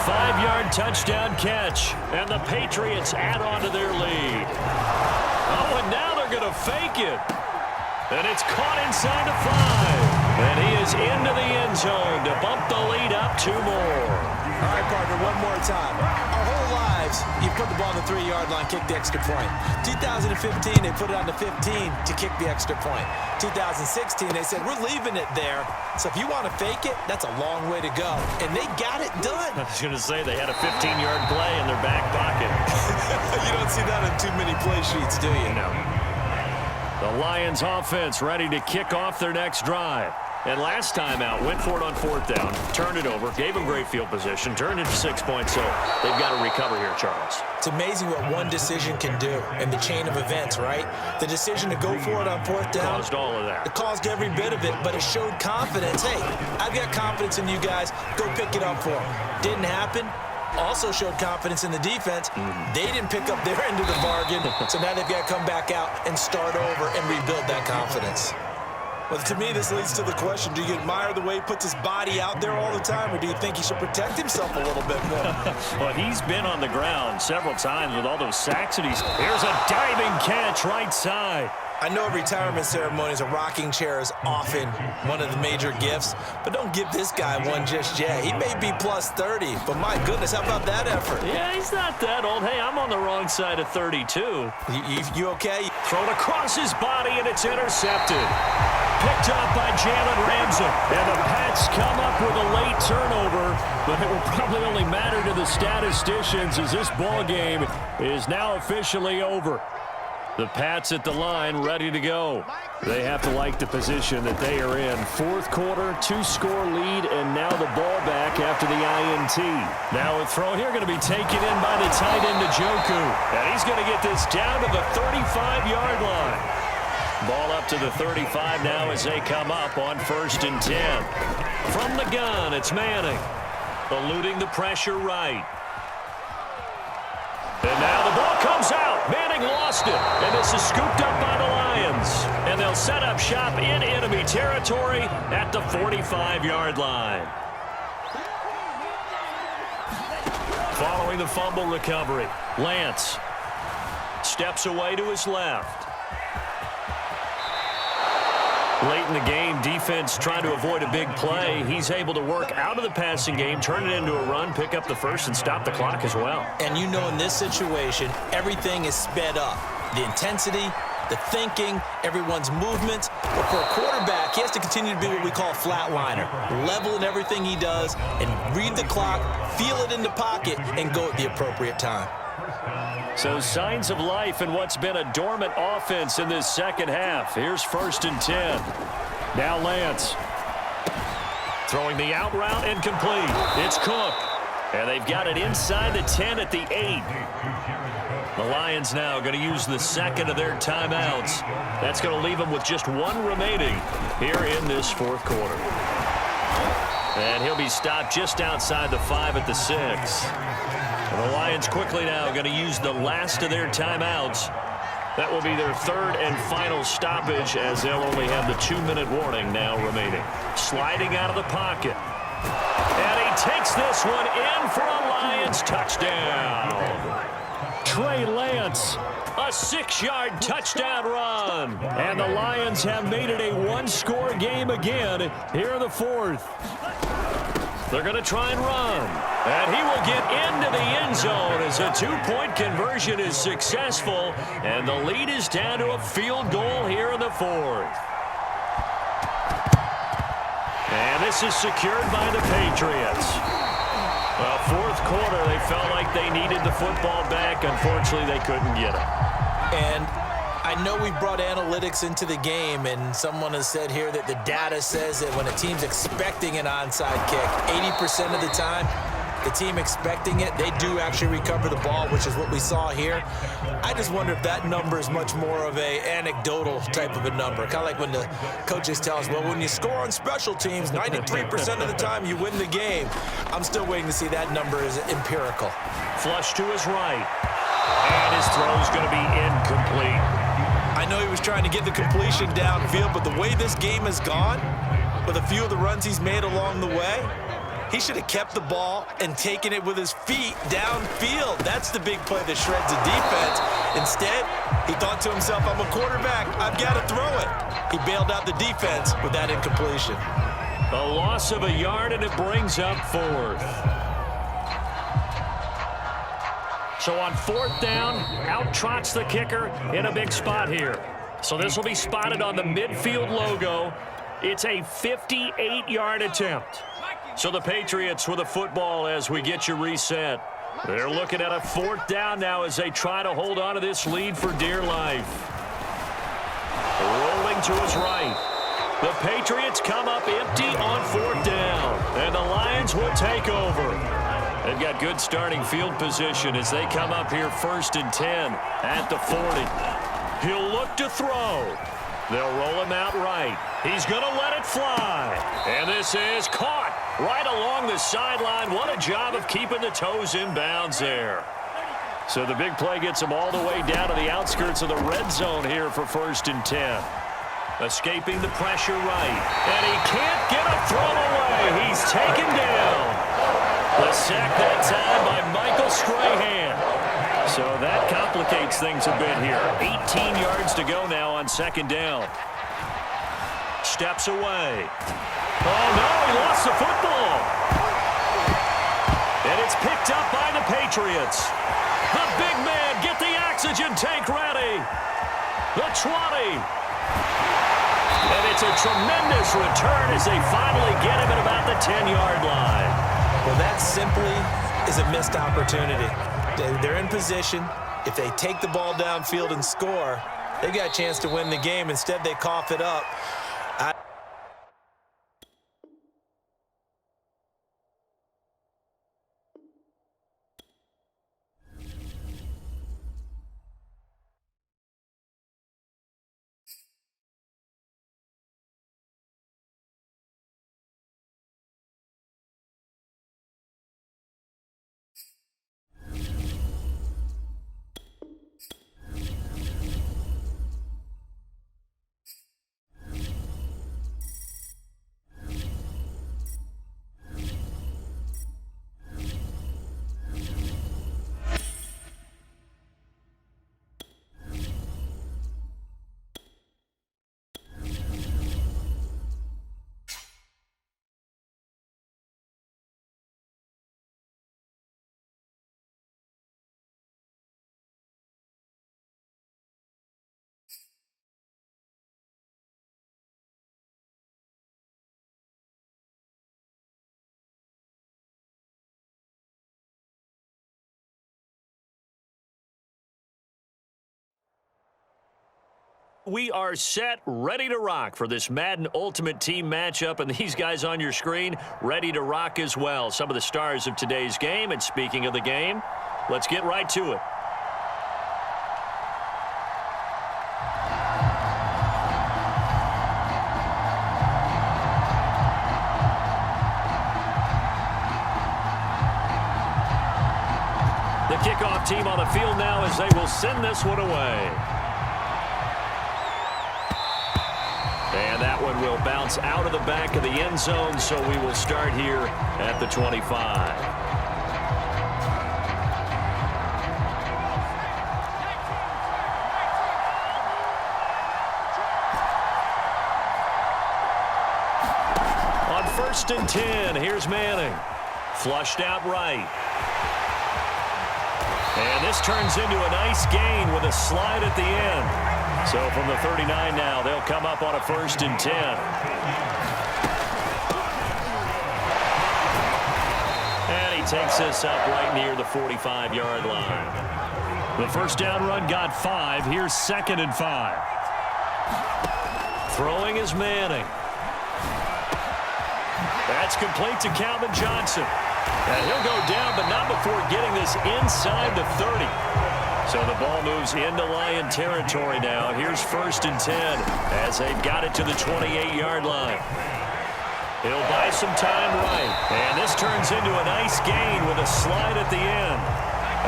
5-yard touchdown catch. And the Patriots add on to their lead. Oh, and now they're going to fake it. And it's caught inside the 5. And he is into the end zone to bump the lead up 2 more. All right, partner, one more time. Our whole lives, you put the ball on the 3-yard line, kick the extra point. 2015, they put it on the 15 to kick the extra point. 2016, they said, we're leaving it there. So if you want to fake it, that's a long way to go. And they got it done. I was going to say they had a 15-yard play in their back pocket. You don't see that in too many play sheets, do you? No. The Lions offense ready to kick off their next drive. And last time out, went for it on 4th down, turned it over, gave them great field position, turned it to 6 points. So they've got to recover here, Charles. It's amazing what one decision can do in the chain of events, right? The decision to go for it on 4th down. Caused all of that. It caused every bit of it, but it showed confidence. Hey, I've got confidence in you guys. Go pick it up for them. Didn't happen. Also showed confidence in the defense. They didn't pick up their end of the bargain, so now they've got to come back out and start over and rebuild that confidence. Well, to me, this leads to the question, do you admire the way he puts his body out there all the time, or do you think he should protect himself a little bit more? Well, he's been on the ground several times with all those sacks, and here's a diving catch right side. I know at retirement ceremonies, a rocking chair is often one of the major gifts, but don't give this guy one just yet. He may be plus 30, but my goodness, how about that effort? Yeah, he's not that old. Hey, I'm on the wrong side of 32. You okay? Thrown across his body, and it's intercepted. Picked up by Jalen Ramsey. And the Pats come up with a late turnover, but it will probably only matter to the statisticians as this ball game is now officially over. The Pats at the line ready to go. They have to like the position that they are in. 4th quarter, 2-score lead, and now the ball back after the INT. Now a throw here going to be taken in by the tight end Njoku. And he's going to get this down to the 35-yard line. Ball up to the 35 now as they come up on 1st and 10. From the gun, it's Manning. Eluding the pressure right. And now the ball comes out. Manning lost it. And this is scooped up by the Lions. And they'll set up shop in enemy territory at the 45-yard line. Following the fumble recovery, Lance steps away to his left. Late in the game, defense trying to avoid a big play. He's able to work out of the passing game, turn it into a run, pick up the first, and stop the clock as well. And you know in this situation, everything is sped up. The intensity, the thinking, everyone's movements. But for a quarterback, he has to continue to be what we call a flatliner. Level in everything he does and read the clock, feel it in the pocket, and go at the appropriate time. So signs of life in what's been a dormant offense in this second half. Here's 1st and 10. Now Lance. Throwing the out route incomplete. It's Cook. And they've got it inside the 10 at the 8. The Lions now going to use the second of their timeouts. That's going to leave them with just 1 remaining here in this 4th quarter. And he'll be stopped just outside the 5 at the 6. The Lions quickly now going to use the last of their timeouts. That will be their 3rd and final stoppage as they'll only have the 2-minute warning now remaining. Sliding out of the pocket. And he takes this one in for a Lions touchdown. Trey Lance, a 6-yard touchdown run. And the Lions have made it a 1-score game again here in the 4th. They're going to try and run. And he will get into the end zone as a 2-point conversion is successful. And the lead is down to a field goal here in the 4th. And this is secured by the Patriots. Well, 4th quarter, they felt like they needed the football back. Unfortunately, they couldn't get it. And I know we brought analytics into the game, and someone has said here that the data says that when a team's expecting an onside kick, 80% of the time, the team expecting it, they do actually recover the ball, which is what we saw here. I just wonder if that number is much more of a anecdotal type of a number. Kind of like when the coaches tell us, well, when you score on special teams, 93% of the time you win the game. I'm still waiting to see that number is empirical. Flush to his right. And his throw's going to be incomplete. I know he was trying to get the completion downfield, but the way this game has gone, with a few of the runs he's made along the way, He should have kept the ball and taken it with his feet downfield. That's the big play that shreds the defense. Instead, he thought to himself, I'm a quarterback. I've got to throw it. He bailed out the defense with that incompletion. A loss of a yard, and it brings up fourth. So on fourth down, out trots the kicker in a big spot here. So this will be spotted on the midfield logo. It's a 58-yard attempt. So the Patriots with a football as we get you reset. They're looking at a fourth down now as they try to hold on to this lead for dear life. Rolling to his right. The Patriots come up empty on fourth down, and the Lions will take over. They've got good starting field position as they come up here 1st and 10 at the 40. He'll look to throw. They'll roll him out right. He's going to let it fly. And this is caught right along the sideline. What a job of keeping the toes in bounds there. So the big play gets him all the way down to the outskirts of the red zone here for 1st and 10. Escaping the pressure right. And he can't get a throw away. He's taken down. The sack that time by Michael Strahan. So that complicates things a bit here. 18 yards to go now on 2nd down. Steps away. Oh, no, he lost the football. And it's picked up by the Patriots. The big man, get the oxygen tank ready. The 20. And it's a tremendous return as they finally get him at about the 10-yard line. Well, that simply is a missed opportunity. They're in position. If they take the ball downfield and score, they've got a chance to win the game. Instead, they cough it up. We are set, ready to rock for this Madden Ultimate Team matchup, and these guys on your screen ready to rock as well. Some of the stars of today's game, and speaking of the game, let's get right to it. The kickoff team on the field now as they will send this one away. And that one will bounce out of the back of the end zone, so we will start here at the 25. On 1st and 10, here's Manning. Flushed out right. And this turns into a nice gain with a slide at the end. So from the 39 now, they'll come up on a 1st and 10. And he takes this up right near the 45-yard line. The first down run got 5. Here's 2nd and 5. Throwing is Manning. That's complete to Calvin Johnson. And he'll go down, but not before getting this inside the 30. So the ball moves into Lion territory now. Here's 1st and 10 as they've got it to the 28-yard line. He'll buy some time right. And this turns into a nice gain with a slide at the end.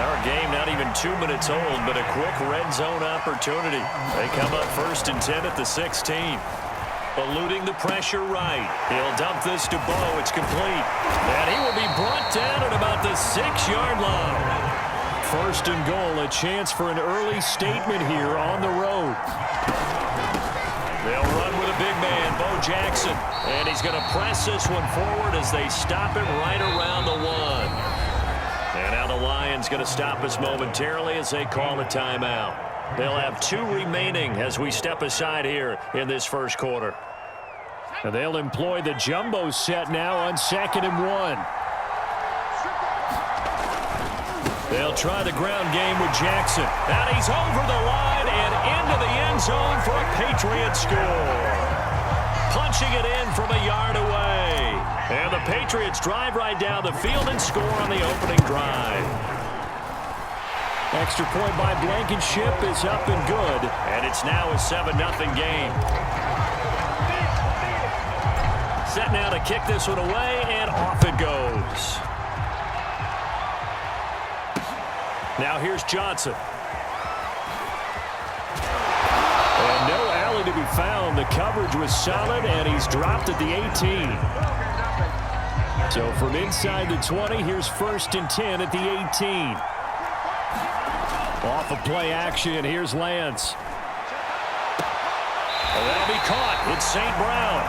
Our game not even 2 minutes old, but a quick red zone opportunity. They come up 1st and 10 at the 16. Eluding the pressure right. He'll dump this to Bo. It's complete. And he will be brought down at about the 6-yard line. First and goal, a chance for an early statement here on the road. They'll run with a big man, Bo Jackson. And he's going to press this one forward as they stop it right around the 1. And now the Lions going to stop us momentarily as they call a timeout. They'll have 2 remaining as we step aside here in this first quarter. And they'll employ the jumbo set now on 2nd and 1. They'll try the ground game with Jackson. And he's over the line and into the end zone for a Patriot score. Punching it in from a yard away. And the Patriots drive right down the field and score on the opening drive. Extra point by Blankenship is up and good. And it's now a 7-0 game. Set now to kick this one away, and off it goes. Now here's Johnson. And no alley to be found. The coverage was solid, and he's dropped at the 18. So from inside the 20, here's 1st and 10 at the 18. Off of play action, here's Lance. And that'll be caught. It's St. Brown.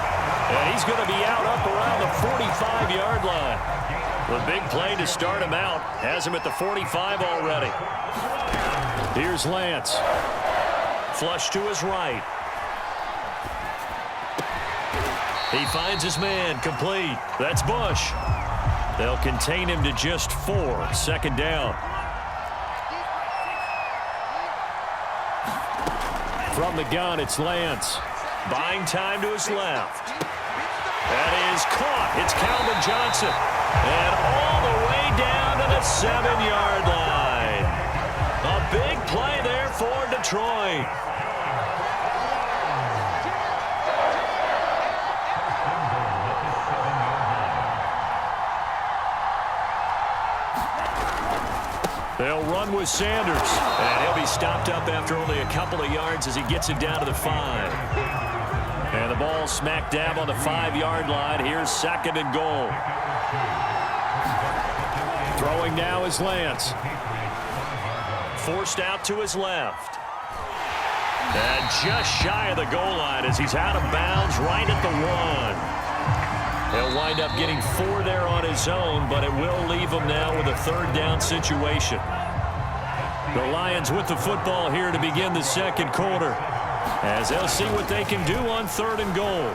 And he's going to be out up around the 45-yard line. The big play to start him out has him at the 45 already. Here's Lance. Flush to his right. He finds his man, complete. That's Bush. They'll contain him to just 4. 2nd down. From the gun, it's Lance. Buying time to his left. That is caught. It's Calvin Johnson. And all the way down to the 7-yard line. A big play there for Detroit. They'll run with Sanders. And he'll be stopped up after only a couple of yards as he gets it down to the 5. And the ball smack dab on the 5-yard line. Here's 2nd and goal. Throwing now is Lance. Forced out to his left. And just shy of the goal line as he's out of bounds right at the 1. He'll wind up getting 4 there on his own, but it will leave him now with a 3rd down situation. The Lions with the football here to begin the 2nd quarter, as they'll see what they can do on 3rd and goal.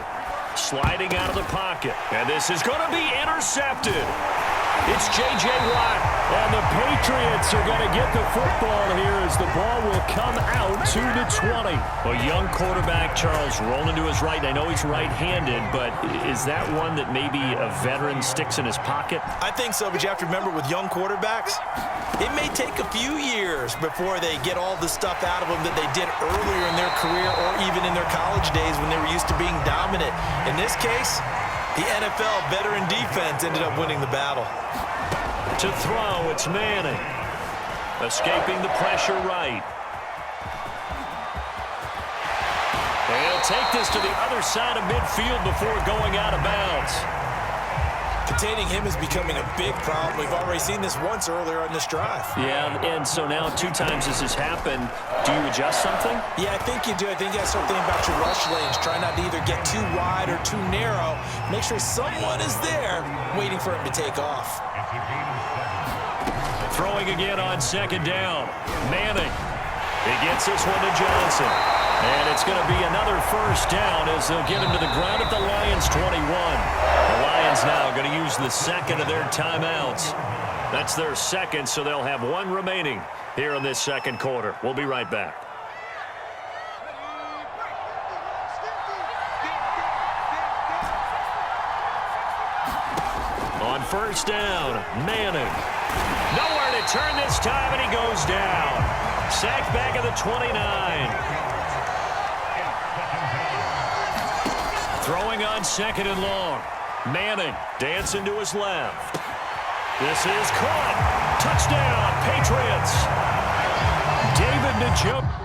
Sliding out of the pocket, and this is going to be intercepted. It's J.J. Watt, and the Patriots are going to get the football here as the ball will come out to the 20. A young quarterback, Charles, rolling to his right. I know he's right-handed, but is that one that maybe a veteran sticks in his pocket? I think so, but you have to remember with young quarterbacks, it may take a few years before they get all the stuff out of them that they did earlier in their career or even in their college days when they were used to being dominant. In this case, the NFL veteran defense ended up winning the battle. To throw, it's Manning. Escaping the pressure right. They'll take this to the other side of midfield before going out of bounds. Containing him is becoming a big problem. We've already seen this once earlier on this drive. Yeah, and so now 2 times this has happened. Do you adjust something? Yeah, I think you do. I think you have something about your rush lanes. Try not to either get too wide or too narrow. Make sure someone is there waiting for him to take off. Throwing again on 2nd down. Manning. He gets this one to Johnson. And it's going to be another 1st down as they'll get him to the ground at the Lions' 21. The Lions now going to use the 2nd of their timeouts. That's their 2nd, so they'll have 1 remaining here in this 2nd quarter. We'll be right back. On 1st down, Manning. Nowhere to turn this time, and he goes down. Sacked back at the 29. Throwing on 2nd and long. Manning dancing to his left. This is caught. Touchdown, Patriots. David Njoku.